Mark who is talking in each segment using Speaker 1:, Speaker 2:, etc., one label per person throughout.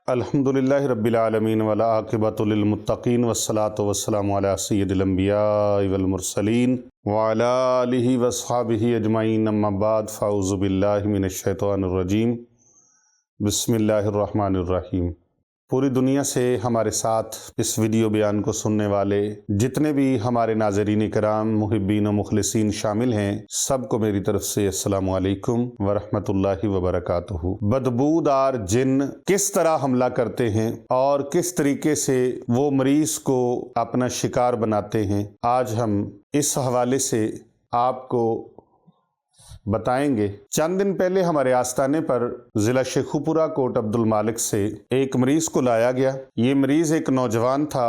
Speaker 1: الحمدللہ رب العالمین والعاقبۃ للمتقین والصلاة والسلام علی سید الانبیاء والمرسلین وعلی آلہ واصحابہ اجمعین، اما بعد فاعوذ باللہ من الشیطان الرجیم، بسم اللہ الرحمن الرحیم۔ پوری دنیا سے ہمارے ساتھ اس ویڈیو بیان کو سننے والے جتنے بھی ہمارے ناظرین کرام، محبین و مخلصین شامل ہیں، سب کو میری طرف سے السلام علیکم ورحمۃ اللہ وبرکاتہ۔ بدبودار جن کس طرح حملہ کرتے ہیں اور کس طریقے سے وہ مریض کو اپنا شکار بناتے ہیں، آج ہم اس حوالے سے آپ کو بتائیں گے۔ چند دن پہلے ہمارے آستانے پر ضلع شیخوپورہ کوٹ عبد المالک سے ایک مریض کو لایا گیا۔ یہ مریض ایک نوجوان تھا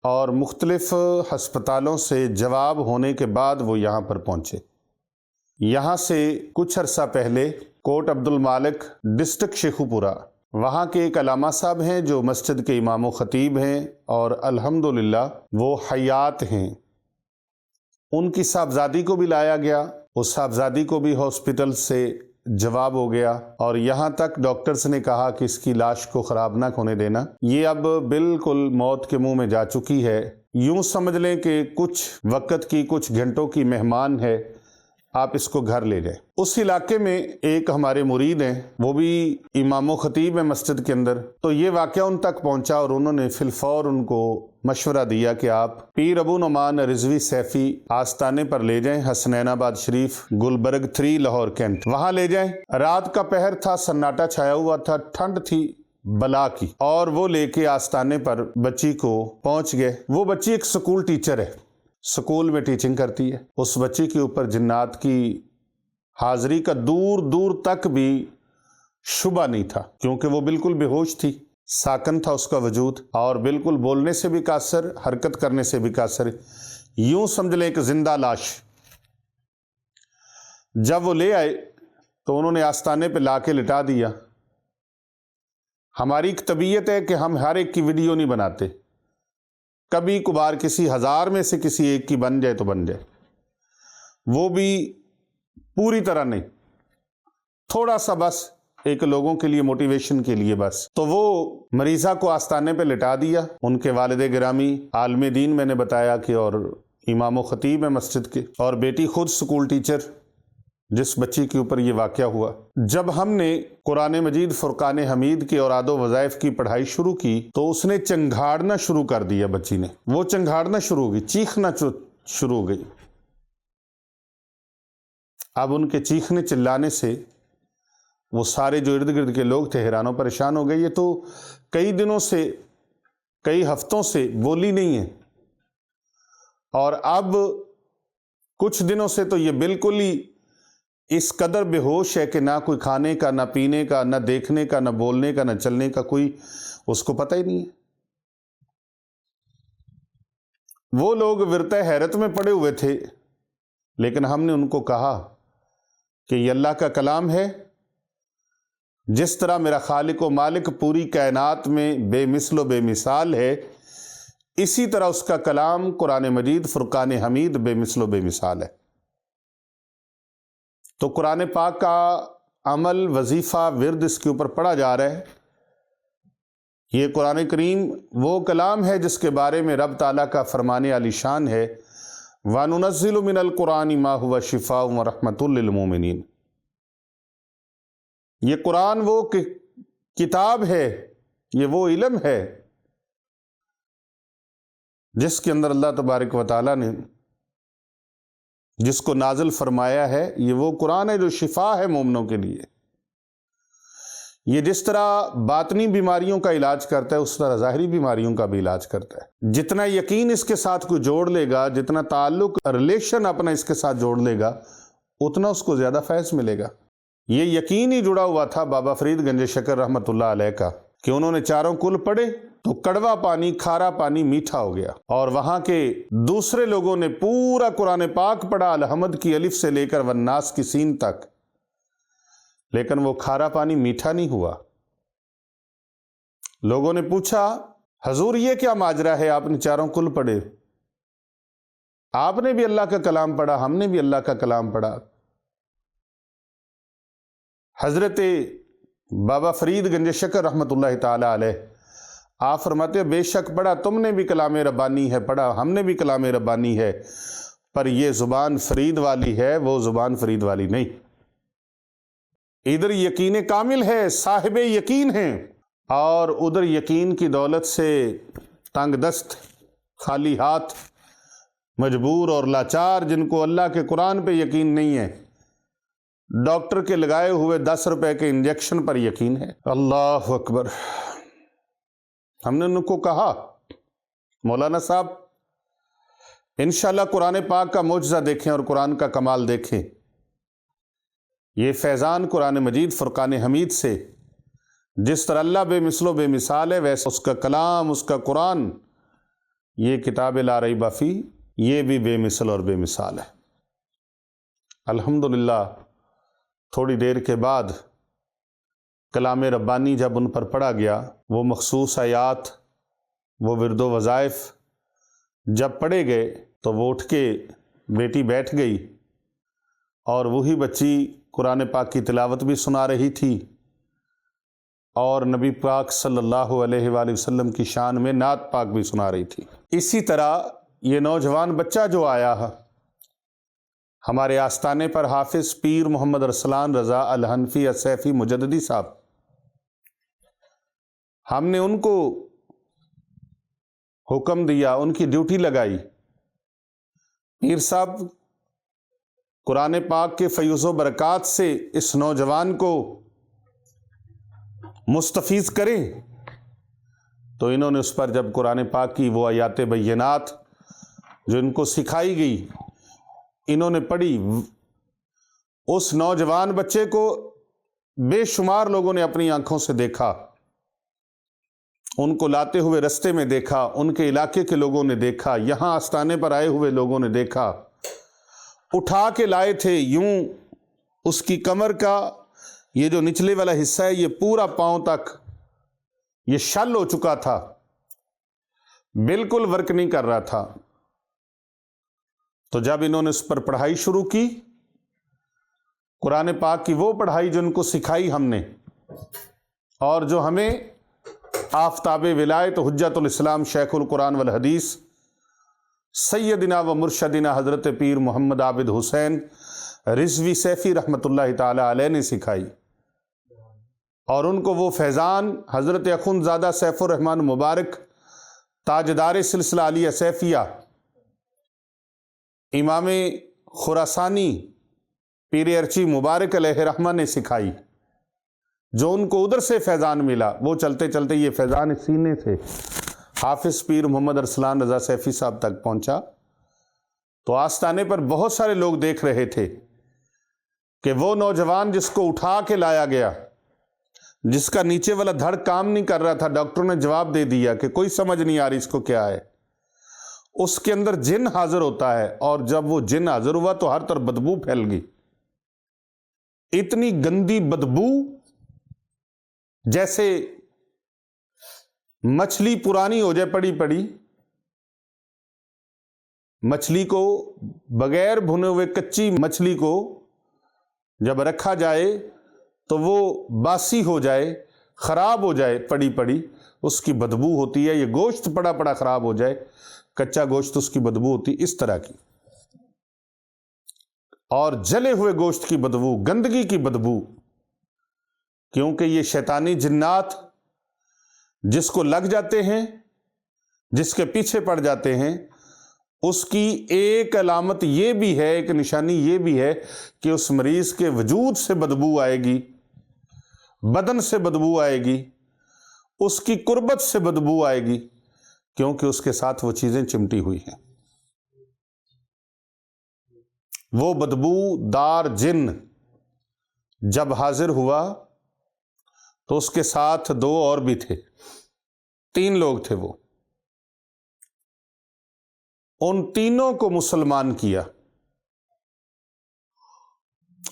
Speaker 1: اور مختلف ہسپتالوں سے جواب ہونے کے بعد وہ یہاں پر پہنچے۔ یہاں سے کچھ عرصہ پہلے کوٹ عبد المالک ڈسٹرکٹ شیخوپورہ، وہاں کے ایک علامہ صاحب ہیں جو مسجد کے امام و خطیب ہیں اور الحمدللہ وہ حیات ہیں، ان کی صاحبزادی کو بھی لایا گیا۔ اس صاحبزادی کو بھی ہاسپٹل سے جواب ہو گیا اور یہاں تک ڈاکٹرز نے کہا کہ اس کی لاش کو خراب نہ ہونے دینا، یہ اب بالکل موت کے منہ میں جا چکی ہے۔ یوں سمجھ لیں کہ کچھ وقت کی، کچھ گھنٹوں کی مہمان ہے، آپ اس کو گھر لے جائیں۔ اس علاقے میں ایک ہمارے مرید ہیں، وہ بھی امام و خطیب ہیں مسجد کے اندر، تو یہ واقعہ ان تک پہنچا اور انہوں نے فی الفور ان کو مشورہ دیا کہ آپ پیر ابو نعمان رضوی سیفی آستانے پر لے جائیں، حسنین آباد شریف گلبرگ 3 لاہور کینٹ، وہاں لے جائیں۔ رات کا پہر تھا، سناٹا چھایا ہوا تھا، ٹھنڈ تھی بلا کی، اور وہ لے کے آستانے پر بچی کو پہنچ گئے۔ وہ بچی ایک سکول ٹیچر ہے، سکول میں ٹیچنگ کرتی ہے۔ اس بچی کے اوپر جنات کی حاضری کا دور دور تک بھی شبہ نہیں تھا، کیونکہ وہ بالکل بے ہوش تھی، ساکن تھا اس کا وجود، اور بالکل بولنے سے بھی قاصر، حرکت کرنے سے بھی قاصر، یوں سمجھ لیں کہ زندہ لاش۔ جب وہ لے آئے تو انہوں نے آستانے پہ لا کے لٹا دیا۔ ہماری ایک طبیعت ہے کہ ہم ہر ایک کی ویڈیو نہیں بناتے، کبھی کبھار کسی 1000 میں سے کسی ایک کی بن جائے تو بن جائے، وہ بھی پوری طرح نہیں، تھوڑا سا بس ایک لوگوں کے لیے موٹیویشن کے لیے بس۔ تو وہ مریضہ کو آستانے پہ لٹا دیا۔ ان کے والد گرامی عالم دین میں نے بتایا کہ اور امام و خطیب ہے مسجد کے، اور بیٹی خود سکول ٹیچر، جس بچی کے اوپر یہ واقعہ ہوا۔ جب ہم نے قرآن مجید فرقان حمید کے اوراد و وظائف کی پڑھائی شروع کی تو اس نے چنگھاڑنا شروع کر دیا، بچی نے وہ چنگھاڑنا شروع ہو گئی، چیخنا شروع ہو گئی۔ اب ان کے چیخنے چلانے سے وہ سارے جو ارد گرد کے لوگ تھے حیران و پریشان ہو گئے، یہ تو کئی دنوں سے، کئی ہفتوں سے بولی نہیں ہے، اور اب کچھ دنوں سے تو یہ بالکل ہی اس قدر بے ہوش ہے کہ نہ کوئی کھانے کا، نہ پینے کا، نہ دیکھنے کا، نہ بولنے کا، نہ چلنے کا کوئی اس کو پتہ ہی نہیں ہے۔ وہ لوگ ورطہ حیرت میں پڑے ہوئے تھے، لیکن ہم نے ان کو کہا کہ یہ اللہ کا کلام ہے، جس طرح میرا خالق و مالک پوری کائنات میں بے مثل و بے مثال ہے، اسی طرح اس کا کلام قرآن مجید فرقان حمید بے مثل و بے مثال ہے۔ تو قرآن پاک کا عمل، وظیفہ، ورد اس کے اوپر پڑھا جا رہا ہے۔ یہ قرآن کریم وہ کلام ہے جس کے بارے میں رب تعالیٰ کا فرمان عالی شان ہے، وَنُنَزِّلُ مِنَ الْقُرْآنِ مَا هُوَ شِفَاءٌ وَرَحْمَةٌ لِّلْمُؤْمِنِينَ۔ یہ قرآن وہ کتاب ہے، یہ وہ علم ہے جس کے اندر اللہ تبارک و تعالیٰ نے جس کو نازل فرمایا ہے، یہ وہ قرآن ہے جو شفا ہے مومنوں کے لیے۔ یہ جس طرح باطنی بیماریوں کا علاج کرتا ہے، اس طرح ظاہری بیماریوں کا بھی علاج کرتا ہے۔ جتنا یقین اس کے ساتھ کوئی جوڑ لے گا، جتنا تعلق، ریلیشن اپنا اس کے ساتھ جوڑ لے گا، اتنا اس کو زیادہ فیض ملے گا۔ یہ یقین ہی جڑا ہوا تھا بابا فرید گنج شکر رحمۃ اللہ علیہ کا، کہ انہوں نے چاروں کل پڑھے تو کڑوا پانی، کھارا پانی میٹھا ہو گیا، اور وہاں کے دوسرے لوگوں نے پورا قرآن پاک پڑھا، الحمد کی الف سے لے کر والناس کی سین تک، لیکن وہ کھارا پانی میٹھا نہیں ہوا۔ لوگوں نے پوچھا، حضور یہ کیا ماجرا ہے، آپ نے چاروں کل پڑھے، آپ نے بھی اللہ کا کلام پڑھا، ہم نے بھی اللہ کا کلام پڑھا۔ حضرت بابا فرید گنج شکر رحمۃ اللہ تعالی علیہ آپ فرماتے ہیں بے شک پڑھا تم نے بھی کلام ربانی ہے، پڑھا ہم نے بھی کلام ربانی ہے، پر یہ زبان فرید والی ہے، وہ زبان فرید والی نہیں۔ ادھر یقین کامل ہے، صاحب یقین ہیں، اور ادھر یقین کی دولت سے تنگ دست، خالی ہاتھ، مجبور اور لاچار، جن کو اللہ کے قرآن پہ یقین نہیں ہے، ڈاکٹر کے لگائے ہوئے 10 روپے کے انجیکشن پر یقین ہے۔ اللہ اکبر۔ ہم نے ان کو کہا مولانا صاحب انشاءاللہ قرآن پاک کا معجزہ دیکھیں اور قرآن کا کمال دیکھیں، یہ فیضان قرآن مجید فرقان حمید سے جس طرح اللہ بے مثل و بے مثال ہے، ویسے اس کا کلام، اس کا قرآن، یہ کتاب لا ریب فیہ، یہ بھی بے مثل اور بے مثال ہے۔ الحمدللہ تھوڑی دیر کے بعد کلام ربانی جب ان پر پڑھا گیا، وہ مخصوص آیات، وہ ورد و وظائف جب پڑھے گئے تو وہ اٹھ کے بیٹی بیٹھ گئی، اور وہی بچی قرآن پاک کی تلاوت بھی سنا رہی تھی اور نبی پاک صلی اللہ علیہ وآلہ وسلم کی شان میں نعت پاک بھی سنا رہی تھی۔ اسی طرح یہ نوجوان بچہ جو آیا ہے ہمارے آستانے پر، حافظ پیر محمد ارسلان رضا الحنفی السیفی مجددی صاحب، ہم نے ان کو حکم دیا، ان کی ڈیوٹی لگائی، پیر صاحب قرآن پاک کے فیض و برکات سے اس نوجوان کو مستفیض کریں۔ تو انہوں نے اس پر جب قرآن پاک کی وہ آیات بینات جو ان کو سکھائی گئی انہوں نے پڑھی، اس نوجوان بچے کو بے شمار لوگوں نے اپنی آنکھوں سے دیکھا، ان کو لاتے ہوئے رستے میں دیکھا، ان کے علاقے کے لوگوں نے دیکھا، یہاں آستانے پر آئے ہوئے لوگوں نے دیکھا، اٹھا کے لائے تھے، یوں اس کی کمر کا یہ جو نچلے والا حصہ ہے یہ پورا پاؤں تک یہ شل ہو چکا تھا، بالکل ورک نہیں کر رہا تھا۔ تو جب انہوں نے اس پر پڑھائی شروع کی، قرآن پاک کی وہ پڑھائی جو ان کو سکھائی ہم نے، اور جو ہمیں آفتاب ولایت حجت الاسلام شیخ القرآن والحدیث سیدنا و مرشدنا حضرت پیر محمد عابد حسین رضوی سیفی رحمۃ اللہ تعالی علیہ نے سکھائی، اور ان کو وہ فیضان حضرت اخندزادہ سیف الرحمن مبارک تاجدار سلسلہ علیہ سیفیہ امام خراسانی پیر ارچی مبارک علیہ رحمہ نے سکھائی، جو ان کو ادھر سے فیضان ملا، وہ چلتے چلتے یہ فیضان سینے سے حافظ پیر محمد ارسلان رضا سیفی صاحب تک پہنچا۔ تو آستانے پر بہت سارے لوگ دیکھ رہے تھے کہ وہ نوجوان جس کو اٹھا کے لایا گیا، جس کا نیچے والا دھڑ کام نہیں کر رہا تھا، ڈاکٹر نے جواب دے دیا کہ کوئی سمجھ نہیں آ رہی اس کو کیا ہے، اس کے اندر جن حاضر ہوتا ہے، اور جب وہ جن حاضر ہوا تو ہر طرف بدبو پھیل گئی، اتنی گندی بدبو جیسے مچھلی پرانی ہو جائے، پڑی پڑی مچھلی کو بغیر بھنے ہوئے کچی مچھلی کو جب رکھا جائے تو وہ باسی ہو جائے، خراب ہو جائے، پڑی پڑی اس کی بدبو ہوتی ہے، یہ گوشت پڑا پڑا خراب ہو جائے، کچا گوشت اس کی بدبو ہوتی اس طرح کی، اور جلے ہوئے گوشت کی بدبو، گندگی کی بدبو، کیونکہ یہ شیطانی جنات جس کو لگ جاتے ہیں، جس کے پیچھے پڑ جاتے ہیں، اس کی ایک علامت یہ بھی ہے، ایک نشانی یہ بھی ہے کہ اس مریض کے وجود سے بدبو آئے گی، بدن سے بدبو آئے گی، اس کی قربت سے بدبو آئے گی، کیونکہ اس کے ساتھ وہ چیزیں چمٹی ہوئی ہیں۔ وہ بدبو دار جن جب حاضر ہوا تو اس کے ساتھ 2 اور بھی تھے، 3 لوگ تھے، وہ ان تینوں کو مسلمان کیا،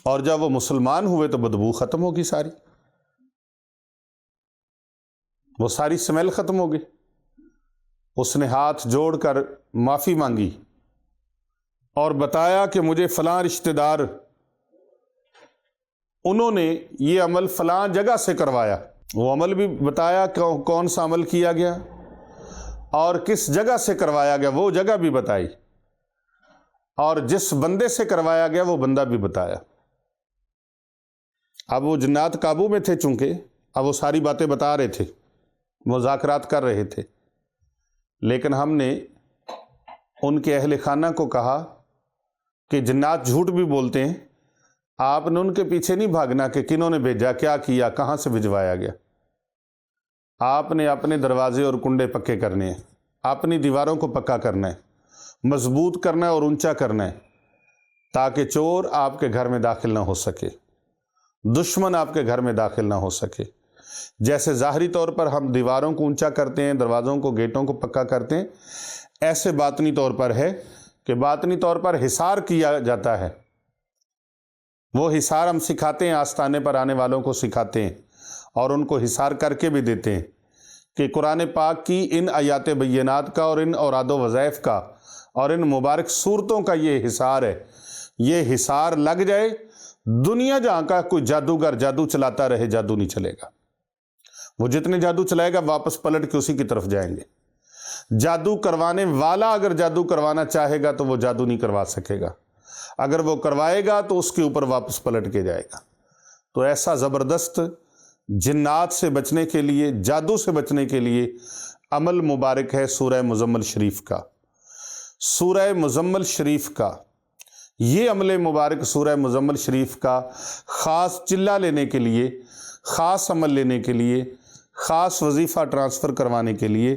Speaker 1: اور جب وہ مسلمان ہوئے تو بدبو ختم ہوگی، ساری وہ ساری سمیل ختم ہو گئی۔ اس نے ہاتھ جوڑ کر معافی مانگی اور بتایا کہ مجھے فلاں رشتہ دار انہوں نے یہ عمل فلاں جگہ سے کروایا، وہ عمل بھی بتایا کون سا عمل کیا گیا اور کس جگہ سے کروایا گیا، وہ جگہ بھی بتائی، اور جس بندے سے کروایا گیا وہ بندہ بھی بتایا۔ اب وہ جنات قابو میں تھے، چونکہ اب وہ ساری باتیں بتا رہے تھے، مذاکرات کر رہے تھے، لیکن ہم نے ان کے اہل خانہ کو کہا کہ جنات جھوٹ بھی بولتے ہیں، آپ نے ان کے پیچھے نہیں بھاگنا کہ کنہوں نے بھیجا، کیا کیا، کہاں سے بھجوایا گیا۔ آپ نے اپنے دروازے اور کنڈے پکے کرنے ہیں، اپنی دیواروں کو پکا کرنا ہے، مضبوط کرنا ہے اور اونچا کرنا ہے، تاکہ چور آپ کے گھر میں داخل نہ ہو سکے، دشمن آپ کے گھر میں داخل نہ ہو سکے۔ جیسے ظاہری طور پر ہم دیواروں کو اونچا کرتے ہیں، دروازوں کو، گیٹوں کو پکا کرتے ہیں، ایسے باطنی طور پر ہے کہ باطنی طور پر حصار کیا جاتا ہے۔ وہ حصار ہم سکھاتے ہیں، آستانے پر آنے والوں کو سکھاتے ہیں اور ان کو حصار کر کے بھی دیتے ہیں کہ قرآن پاک کی ان آیات بینات کا اور ان اوراد و وظائف کا اور ان مبارک صورتوں کا یہ حصار ہے، یہ حصار لگ جائے، دنیا جہاں کا کوئی جادوگر جادو چلاتا رہے، جادو نہیں چلے گا۔ وہ جتنے جادو چلائے گا واپس پلٹ کے اسی کی طرف جائیں گے۔ جادو کروانے والا اگر جادو کروانا چاہے گا تو وہ جادو نہیں کروا سکے گا، اگر وہ کروائے گا تو اس کے اوپر واپس پلٹ کے جائے گا۔ تو ایسا زبردست جنات سے بچنے کے لیے، جادو سے بچنے کے لیے عمل مبارک ہے سورہ مزمل شریف کا۔ سورہ مزمل شریف کا یہ عمل مبارک، سورہ مزمل شریف کا خاص چلہ لینے کے لیے، خاص عمل لینے کے لیے، خاص وظیفہ ٹرانسفر کروانے کے لیے،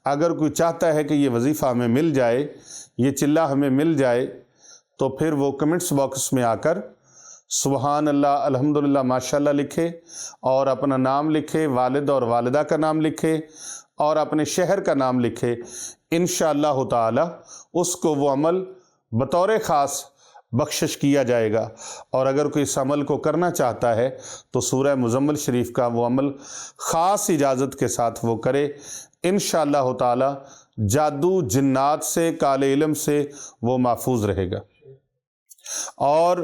Speaker 1: اگر کوئی چاہتا ہے کہ یہ وظیفہ ہمیں مل جائے، یہ چلہ ہمیں مل جائے، تو پھر وہ کمنٹس باکس میں آ کر سبحان اللہ، الحمدللہ، ماشاءاللہ لکھے اور اپنا نام لکھے، والد اور والدہ کا نام لکھے اور اپنے شہر کا نام لکھے۔ انشاءاللہ تعالی اس کو وہ عمل بطور خاص بخشش کیا جائے گا، اور اگر کوئی اس عمل کو کرنا چاہتا ہے تو سورہ مزمل شریف کا وہ عمل خاص اجازت کے ساتھ وہ کرے۔ انشاءاللہ تعالی جادو، جنات سے، کالے علم سے وہ محفوظ رہے گا۔ اور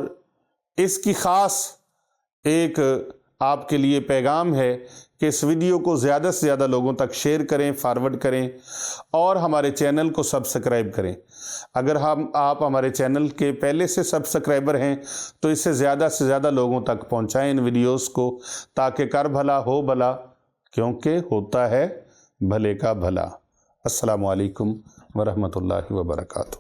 Speaker 1: اس کی خاص ایک آپ کے لیے پیغام ہے کہ اس ویڈیو کو زیادہ سے زیادہ لوگوں تک شیئر کریں، فارورڈ کریں اور ہمارے چینل کو سبسکرائب کریں۔ اگر آپ ہمارے چینل کے پہلے سے سبسکرائبر ہیں تو اسے زیادہ سے زیادہ لوگوں تک پہنچائیں ان ویڈیوز کو، تاکہ کر بھلا ہو بھلا، کیونکہ ہوتا ہے بھلے کا بھلا۔ السلام علیکم ورحمۃ اللہ وبرکاتہ۔